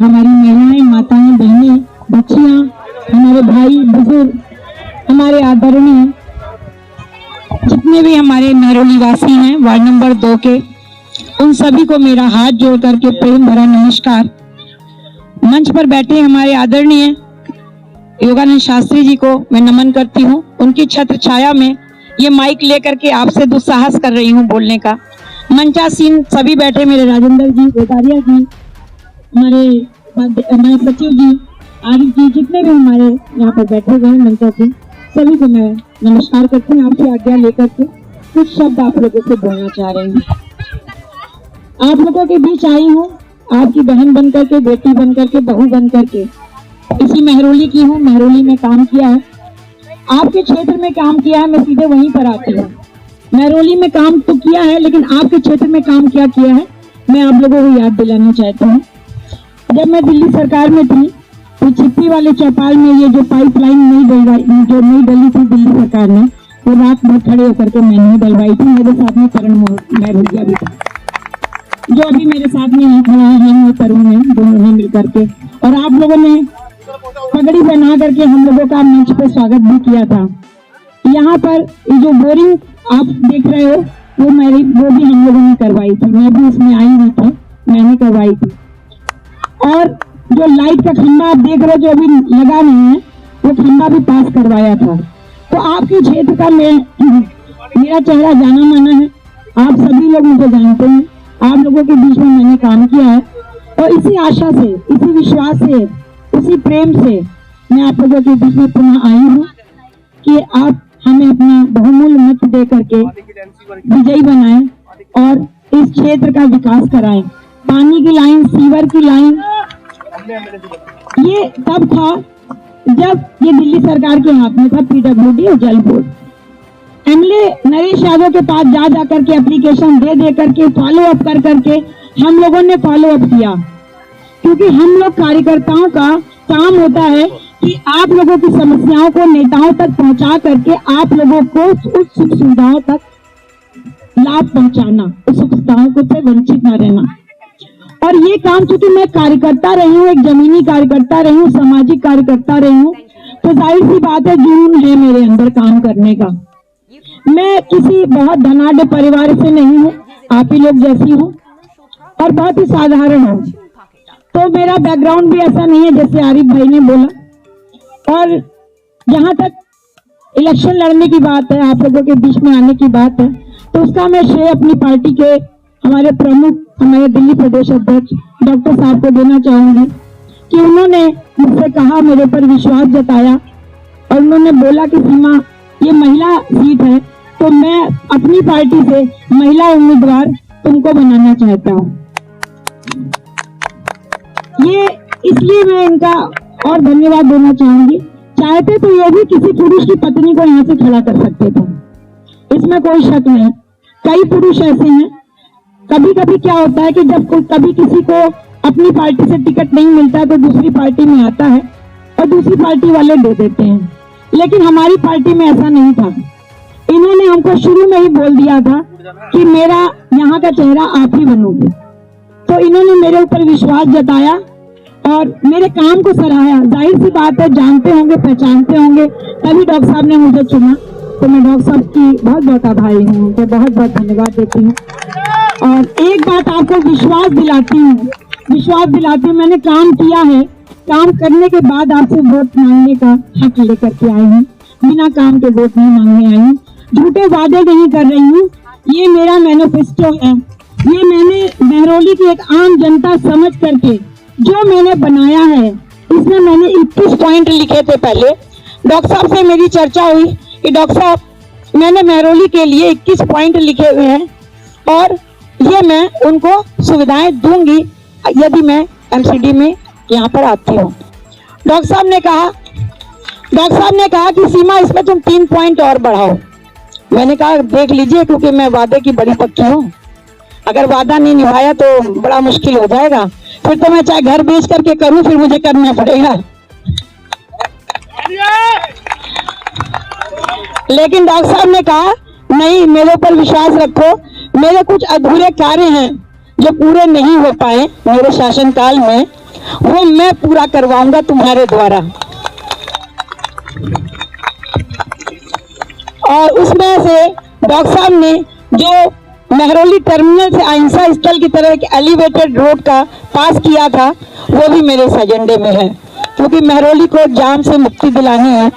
हमारी महिलाएं, माताएं, बहनें, बच्चियां, हमारे भाई बुजुर्ग, हमारे आदरणीय जितने भी हमारे महरौली वासी हैं वार्ड नंबर 2 के, उन सभी को मेरा हाथ जोड़ करके प्रेम भरा नमस्कार। मंच पर बैठे हमारे आदरणीय योगानंद शास्त्री जी को मैं नमन करती हूँ। उनकी छत्र छाया में ये माइक लेकर के आपसे दुस्साहस कर रही हूँ बोलने का। मंचासीन सभी बैठे मेरे राजेंद्र जी, गोदारिया जी, हमारे सचिव जी, आरिफ जी, जितने भी हमारे यहाँ पर बैठे हुए हैं मंचासीन, सभी को मैं नमस्कार करती हूँ। आपसे आज्ञा लेकर के कुछ शब्द आप लोगों से बोलना चाह रही हूँ। आप लोगों के बीच आई हूँ, आपकी बहन बनकर के, बेटी बनकर के, बहू बनकर के। इसी महरौली की हूँ, महरौली में काम किया है, आपके क्षेत्र में काम किया है, मैं सीधे वहीं पर आती हूँ। महरौली में काम तो किया है, लेकिन आपके क्षेत्र में काम क्या किया है मैं आप लोगों को याद दिलाना चाहती हूँ। जब मैं दिल्ली सरकार में थी तो चिप्पी वाले चौपाल में ये जो पाइपलाइन नहीं डली थी दिल्ली सरकार ने, वो रात भर खड़े होकर के मैंने डलवाई थी। मेरे साथ में करण महरोलिया भी था, जो अभी मेरे साथ में नहीं खड़ा है, हम और तरुण है, दोनों ने मिल करके। और आप लोगों ने पगड़ी बना करके हम लोगों का मंच पे स्वागत भी किया था। यहाँ पर ये जो बोरिंग आप देख रहे हो वो भी हम लोगों ने करवाई थी, मैं भी उसमें आई हुई थी, मैंने करवाई थी। और जो लाइट का खंभा आप देख रहे हो जो अभी लगा नहीं है, वो खंभा भी पास करवाया था। तो आपके क्षेत्र का मेरा चेहरा जाना माना है, आप सभी लोग मुझे जानते हैं, आप लोगों के बीच में मैंने काम किया है। और इसी आशा से, इसी विश्वास से, उसी प्रेम से मैं आप लोगों के बीच में पुनः आई हूँ कि आप हमें अपना बहुमूल्य मत दे करके विजयी बनाएं और इस क्षेत्र का विकास कराएं। पानी की लाइन, सीवर की लाइन, ये तब था जब ये दिल्ली सरकार के हाथ में था, पीडब्ल्यूडी और जल बोर्ड। एमएलए नरेश यादव के पास जा करके एप्लीकेशन दे करके फॉलो अप कर करके हम लोगों ने फॉलो अप किया, क्योंकि हम लोग कार्यकर्ताओं का काम होता है कि आप लोगों की समस्याओं को नेताओं तक पहुंचा करके आप लोगों को उस सुख सुविधाओं तक लाभ पहुंचाना, उस सुख सुविधाओं को से वंचित न रहना। और ये काम चूंकि मैं कार्यकर्ता रही हूँ, एक जमीनी कार्यकर्ता रही हूँ, सामाजिक कार्यकर्ता रही हूँ, तो जाहिर सी बात है जुनून है मेरे अंदर काम करने का। मैं किसी बहुत धनाढ्य परिवार से नहीं हूँ, आप ही लोग जैसी हूँ और बहुत ही साधारण हूँ। तो मेरा बैकग्राउंड भी ऐसा नहीं है जैसे आरिफ भाई ने बोला। और जहां तक इलेक्शन लड़ने की बात है, आप लोगों के बीच में आने की बात है, तो उसका मैं श्रेय अपनी पार्टी के हमारे प्रमुख, हमारे दिल्ली प्रदेश अध्यक्ष डॉक्टर साहब को देना चाहूंगी कि उन्होंने मुझसे कहा, मेरे पर विश्वास जताया और उन्होंने बोला कि सीमा ये महिला सीट है तो मैं अपनी पार्टी से महिला उम्मीदवार तुमको बनाना चाहता हूँ। ये इसलिए मैं इनका और धन्यवाद देना चाहूंगी। चाहते तो ये भी किसी पुरुष की पत्नी को यहाँ से खड़ा कर सकते थे, इसमें कोई शक नहीं। कई पुरुष ऐसे हैं, कभी कभी क्या होता है कि जब कभी किसी को अपनी पार्टी से टिकट नहीं मिलता तो दूसरी पार्टी में आता है और दूसरी पार्टी वाले दे देते हैं, लेकिन हमारी पार्टी में ऐसा नहीं था। इन्होंने हमको शुरू में ही बोल दिया था कि मेरा यहाँ का चेहरा आप ही बनोगे। तो इन्होंने मेरे ऊपर विश्वास जताया और मेरे काम को सराहा। जाहिर सी बात है, जानते होंगे, पहचानते होंगे, तभी डॉक्टर साहब ने मुझे चुना। तो मैं डॉक्टर साहब की बहुत बहुत आभारी हूँ, उनको बहुत बहुत धन्यवाद देती हूँ। और एक बात आपको विश्वास दिलाती हूँ, मैंने काम किया है, काम करने के बाद आपसे वोट मांगने का हक लेकर के आई हूँ, बिना काम के वोट नहीं मांगने आई हूँ, झूठे वादे नहीं कर रही हूँ। ये मेरा मैनिफेस्टो है, ये मैंने महरौली की एक आम जनता समझ करके जो मैंने बनाया है, इसमें मैंने 21 पॉइंट लिखे थे। पहले डॉक्टर साहब से मेरी चर्चा हुई कि डॉक्टर साहब मैंने महरौली के लिए 21 पॉइंट लिखे हुए हैं और ये मैं उनको सुविधाएं दूंगी यदि मैं एमसीडी में यहाँ पर आती हूँ। डॉक्टर साहब ने कहा कि सीमा इसमें तुम 3 पॉइंट और बढ़ाओ। मैंने कहा देख लीजिए, क्योंकि मैं वादे की बड़ी पक्की हूँ, अगर वादा नहीं निभाया तो बड़ा मुश्किल हो जाएगा, फिर तो मैं चाहे घर बेच करके करूं, फिर मुझे करना पड़ेगा। लेकिन डॉक्टर साहब ने कहा नहीं, मेरे ऊपर विश्वास रखो, मेरे कुछ अधूरे कार्य हैं जो पूरे नहीं हो पाए मेरे शासनकाल में, वो मैं पूरा करवाऊंगा तुम्हारे द्वारा। और उसमें से डॉक्टर साहब ने जो महरौली टर्मिनल से अहिंसा स्थल की तरह एक एलिवेटेड रोड का पास किया था, वो भी मेरे इस एजेंडे में है, क्योंकि महरौली को जाम से मुक्ति दिलानी है।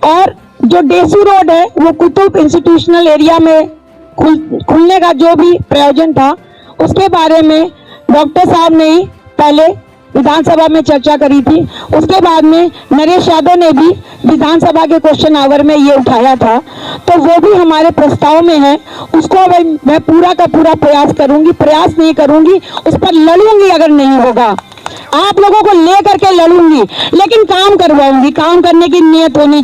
और जो डेसू रोड है वो कुतुब इंस्टीट्यूशनल एरिया में खुलने का जो भी प्रयोजन था, उसके बारे में डॉक्टर साहब ने ही पहले विधानसभा में चर्चा करी थी। उसके बाद में नरेश यादव ने भी विधानसभा के क्वेश्चन आवर में ये उठाया था, तो वो भी हमारे प्रस्ताव में है। उसको मैं पूरा का पूरा प्रयास नहीं करूंगी, उस पर लड़ूंगी। अगर नहीं होगा आप लोगों को ले करके लड़ूंगी, लेकिन काम करवाऊंगी। काम करने की नीयत होनी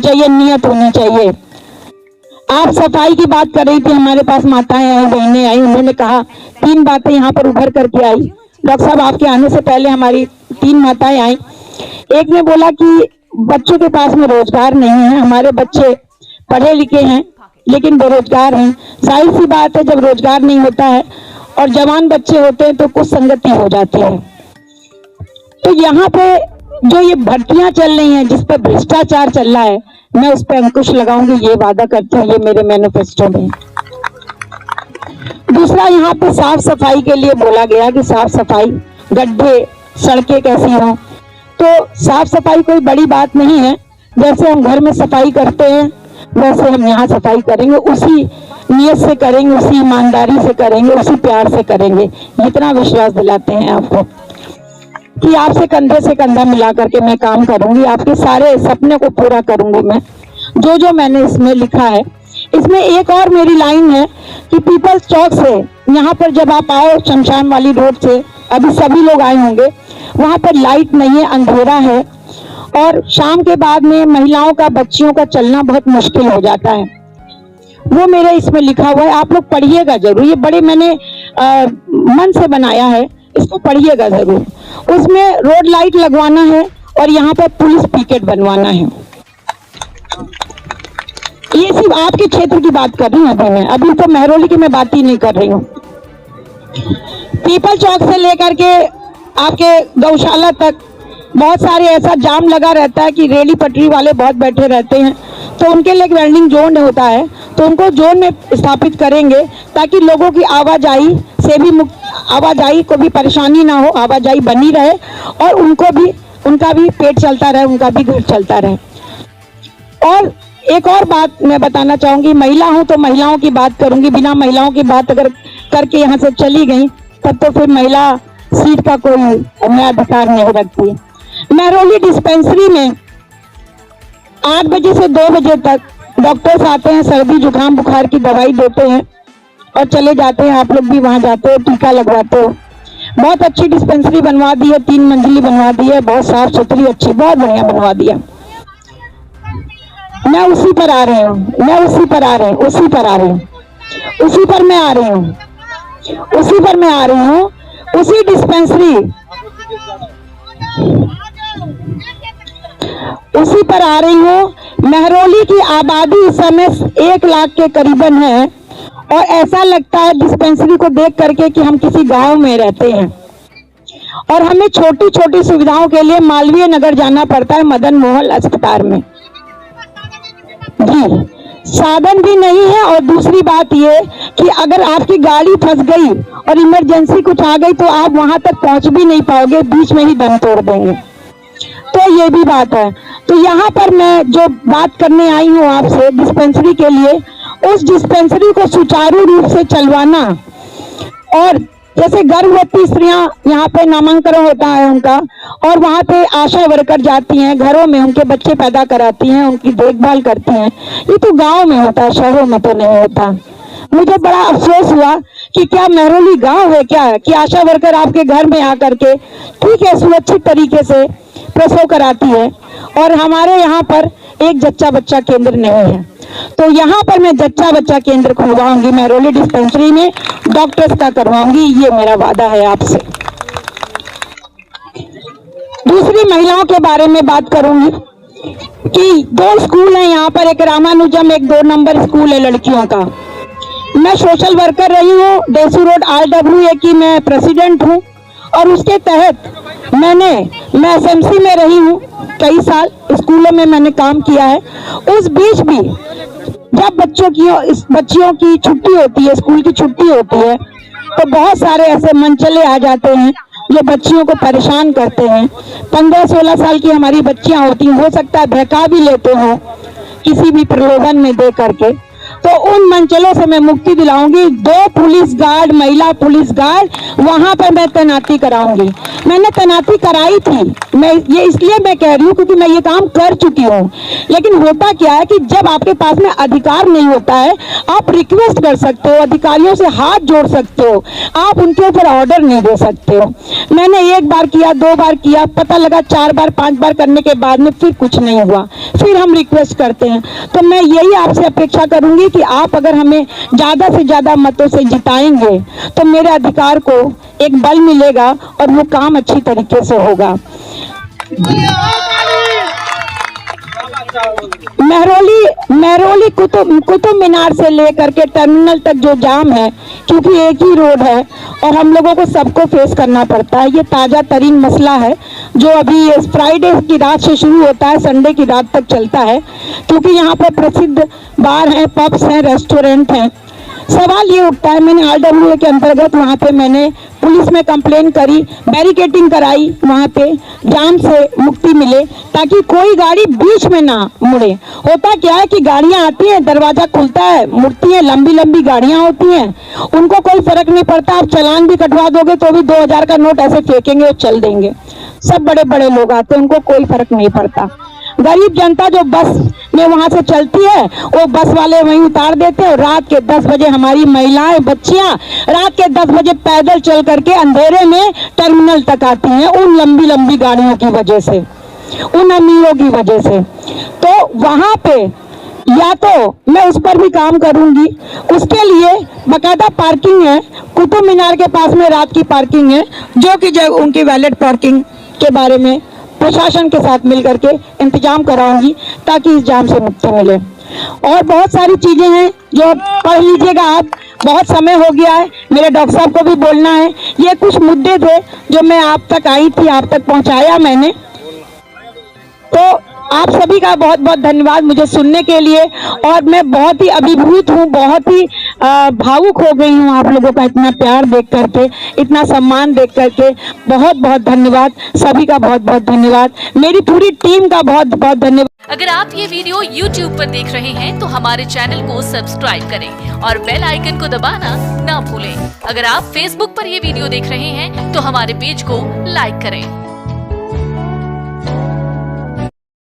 चाहिए। आप सफाई की बात कर रही थी, हमारे पास माताएं आई, बहनें आई, उन्होंने कहा 3 बातें यहाँ पर उभर करके आई। डॉक्टर साहब आपके आने से पहले हमारी 3 माताएं आई। एक ने बोला कि बच्चों के पास में रोजगार नहीं है, हमारे बच्चे पढ़े लिखे हैं लेकिन बेरोजगार हैं। जाहिर सी बात है, जब रोजगार नहीं होता है और जवान बच्चे होते हैं तो कुछ संगति हो जाती है। तो यहाँ पे जो ये भर्तियां चल रही हैं, जिस पर भ्रष्टाचार चल रहा है, मैं उस पर अंकुश लगाऊंगी, ये वादा करती हूँ। ये मेरे मैनिफेस्टो में। दूसरा, यहाँ पे साफ सफाई के लिए बोला गया कि साफ सफाई, गड्ढे, सड़कें कैसी हों। तो साफ सफाई कोई बड़ी बात नहीं है। जैसे हम घर में सफाई करते हैं वैसे हम यहाँ सफाई करेंगे, उसी नियत से करेंगे, उसी ईमानदारी से करेंगे, उसी प्यार से करेंगे। इतना विश्वास दिलाते हैं आपको कि आपसे कंधे से कंधा मिला करके मैं काम करूंगी, आपके सारे सपने को पूरा करूंगी मैं, जो मैंने इसमें लिखा है। इसमें एक और मेरी लाइन है कि पीपल्स चौक से यहाँ पर जब आप आओ, शमशान वाली रोड से, अभी सभी लोग आए होंगे, वहाँ पर लाइट नहीं है, अंधेरा है, और शाम के बाद में महिलाओं का, बच्चियों का चलना बहुत मुश्किल हो जाता है। वो मेरे इसमें लिखा हुआ है, आप लोग पढ़िएगा जरूर। ये बड़े मैंने मन से बनाया है, इसको पढ़िएगा जरूर। उसमें रोड लाइट लगवाना है और यहाँ पर पुलिस पिकेट बनवाना है। ये सिर्फ आपके क्षेत्र की बात कर रही हूँ अभी तो महरौली की मैं बात ही नहीं कर रही हूँ। पीपल चौक से लेकर के आपके गौशाला तक बहुत सारे ऐसा जाम लगा रहता है कि रेली पटरी वाले बहुत बैठे रहते हैं, तो उनके लिए एक वेल्डिंग जोन होता है, तो उनको जोन में स्थापित करेंगे ताकि लोगों की आवाजाही से भी आवाजाही को भी परेशानी ना हो, आवाजाही बनी रहे और उनका भी पेट चलता रहे, उनका भी घर चलता रहे। और एक और बात मैं बताना चाहूंगी, महिला हूं तो महिलाओं की बात करूंगी। बिना महिलाओं की बात अगर करके यहाँ से चली गई तब तो फिर महिला सीट का कोई मैं अधिकार नहीं रखती। महरौली डिस्पेंसरी में 8 बजे से 2 बजे तक डॉक्टर्स आते हैं, सर्दी जुकाम बुखार की दवाई देते हैं और चले जाते हैं। आप लोग भी वहां जाते हो, टीका लगवाते हो। बहुत अच्छी डिस्पेंसरी बनवा दी है, 3 मंजिली बनवा दी है, बहुत साफ सुथरी, अच्छी, बहुत बढ़िया बनवा दिया। मैं उसी पर आ रही हूँ, उसी पर मैं आ रही हूँ, उसी डिस्पेंसरी, उसी पर आ रही हूँ। महरौली की आबादी इस समय 1 लाख के करीबन है और ऐसा लगता है डिस्पेंसरी को देख करके कि हम किसी गांव में रहते हैं और हमें छोटी छोटी सुविधाओं के लिए मालवीय नगर जाना पड़ता है, मदन मोहन अस्पताल में जी साधन भी नहीं है। और दूसरी बात ये कि अगर आपकी गाड़ी फंस गई और इमरजेंसी कुछ आ गई तो आप वहां तक पहुंच भी नहीं पाओगे, बीच में ही दम तोड़ देंगे। तो ये भी बात है। तो यहाँ पर मैं जो बात करने आई हूँ आपसे डिस्पेंसरी के लिए, उस डिस्पेंसरी को सुचारू रूप से चलवाना, और जैसे गर्भवती स्त्रियां यहाँ पे नामांकन होता है उनका, और वहाँ पे आशा वर्कर जाती हैं, घरों में उनके बच्चे पैदा कराती हैं, उनकी देखभाल करती हैं। ये तो गांव में होता है, शहरों में तो नहीं होता। मुझे बड़ा अफसोस हुआ कि क्या महरौली गांव है क्या, कि आशा वर्कर आपके घर में आकर के ठीक है सुरक्षित तरीके से प्रसव कराती है, और हमारे यहाँ पर एक जच्चा बच्चा केंद्र नहीं है। तो यहाँ पर मैं जच्चा बच्चा केंद्र खुलवाऊंगी, महरौली डिस्पेंसरी में डॉक्टर्स का करवाऊंगी, ये मेरा वादा है आपसे। दूसरी महिलाओं के बारे में बात करूंगी कि 2 स्कूल हैं यहाँ पर, एक रामानुजम, एक 2 नंबर स्कूल है लड़कियों का। मैं सोशल वर्कर रही हूँ, डेसू रोड RWA की मैं प्रेसिडेंट हूँ और उसके तहत मैं SMC में रही हूँ कई साल, स्कूलों में मैंने काम किया है। उस बीच भी जब बच्चियों की छुट्टी होती है, स्कूल की छुट्टी होती है, तो बहुत सारे ऐसे मनचले आ जाते हैं जो बच्चियों को परेशान करते हैं। 15-16 साल की हमारी बच्चियां होती हैं, हो सकता है बहका भी लेते हो किसी भी प्रलोभन में दे करके। तो उन मंचलों से मैं मुक्ति दिलाऊंगी। 2 पुलिस गार्ड, महिला पुलिस गार्ड वहां पर मैं तैनाती कराऊंगी। मैंने तैनाती कराई थी, मैं ये इसलिए मैं कह रही हूँ क्योंकि मैं ये काम कर चुकी हूँ। लेकिन होता क्या है कि जब आपके पास में अधिकार नहीं होता है, आप रिक्वेस्ट कर सकते हो, अधिकारियों से हाथ जोड़ सकते हो, आप उनके ऊपर ऑर्डर नहीं दे सकते हो। मैंने 1 बार किया, 2 बार किया, पता लगा 4 बार 5 बार करने के बाद में फिर कुछ नहीं हुआ, फिर हम रिक्वेस्ट करते हैं। तो मैं यही आपसे अपेक्षा करूंगी कि आप अगर हमें ज्यादा से ज्यादा मतों से जिताएंगे तो मेरे अधिकार को एक बल मिलेगा और वो काम अच्छी तरीके से होगा। मेहरौली कुतुब मीनार से लेकर के टर्मिनल तक जो जाम है, क्योंकि एक ही रोड है और हम लोगों को सबको फेस करना पड़ता है। ये ताजा तरीन मसला है जो अभी फ्राइडे की रात से शुरू होता है, संडे की रात तक चलता है, क्योंकि यहाँ पर प्रसिद्ध बार हैं, पब्स हैं, रेस्टोरेंट हैं। सवाल ये उठता है, मैंने RWA के अंतर्गत वहाँ पे मैंने पुलिस में कंप्लेन करी, बैरिकेटिंग कराई, वहाँ पे जाम से मुक्ति मिले ताकि कोई गाड़ी बीच में ना मुड़े। होता क्या है कि गाड़ियाँ आती हैं, दरवाजा खुलता है, मुड़ती हैं, लंबी लंबी गाड़ियाँ होती हैं, उनको कोई फर्क नहीं पड़ता। आप चालान भी कटवा दोगे तो भी 2000 का नोट ऐसे फेंकेंगे और चल देंगे। सब बड़े बड़े लोग आते हैं, उनको कोई फर्क नहीं पड़ता। गरीब जनता जो बस में वहां से चलती है, वो बस वाले वहीं उतार देते हैं और रात के 10 बजे हमारी महिलाएं, बच्चियां रात के 10 बजे पैदल चल करके अंधेरे में टर्मिनल तक आती हैं, उन लंबी लंबी गाड़ियों की वजह से, उन अमीरों की वजह से। तो वहां पे या तो मैं उस पर भी काम करूंगी, उसके लिए बाकायदा पार्किंग है, कुतुब मीनार के पास में रात की पार्किंग है, जो कि उनकी वैलिड पार्किंग के बारे में प्रशासन के साथ मिलकर के इंतजाम कराऊंगी ताकि इस जाम से मुक्ति मिले। और बहुत सारी चीजें हैं जो पढ़ लीजिएगा आप, बहुत समय हो गया है, मेरे डॉक्टर साहब को भी बोलना है। ये कुछ मुद्दे थे जो मैं आप तक आई थी, आप तक पहुंचाया मैंने। तो आप सभी का बहुत बहुत धन्यवाद मुझे सुनने के लिए, और मैं बहुत ही अभिभूत हूँ, बहुत ही भावुक हो गई हूँ आप लोगों का इतना प्यार देख करके, इतना सम्मान देख करके। बहुत बहुत धन्यवाद, सभी का बहुत बहुत धन्यवाद, मेरी पूरी टीम का बहुत बहुत धन्यवाद। अगर आप ये वीडियो YouTube पर देख रहे हैं तो हमारे चैनल को सब्सक्राइब करें और बेल आइकन को दबाना ना भूलें। अगर आप Facebook पर ये वीडियो देख रहे हैं तो हमारे पेज को लाइक करें।